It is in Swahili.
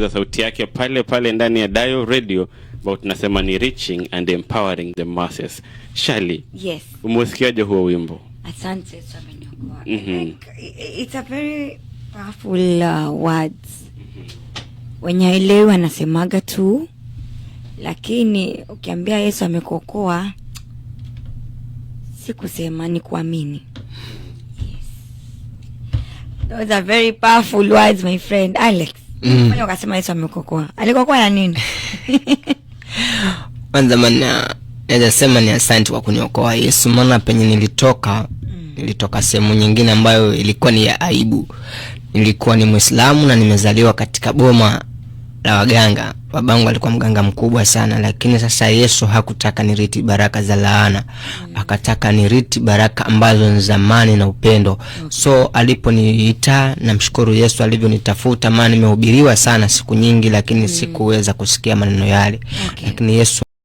Sauti yake pale pale ndani ya Dio Radio, ambao tunasema ni reaching and empowering the masses. Shali, yes, umesikiaje huo wimbo? Asante sana like, it's a very powerful words. Wenyeelewa anasemaga tu, lakini ukiambia Yesu amekokoa, si kusema ni kuamini. Yes, those are very powerful words, my friend Alex. Mbona ukasema Yesu amekokoa? Alikokoa na nini? Kwanza naweza sema ni asante kwa kuniokoa Yesu, maana penye nilitoka sehemu nyingine ambayo ilikuwa ni ya aibu. Nilikuwa ni Muislamu na nimezaliwa katika boma la waganga. Babangu alikuwa mganga mkubwa sana, lakini sasa Yesu hakutaka niriti baraka za laana. Akataka niriti baraka ambazo ni zamani na upendo. So aliponiita, namshukuru Yesu alivyonitafuta, maana nimehubiriwa sana siku nyingi, lakini sikuweza kusikia maneno yale. Lakini Yesu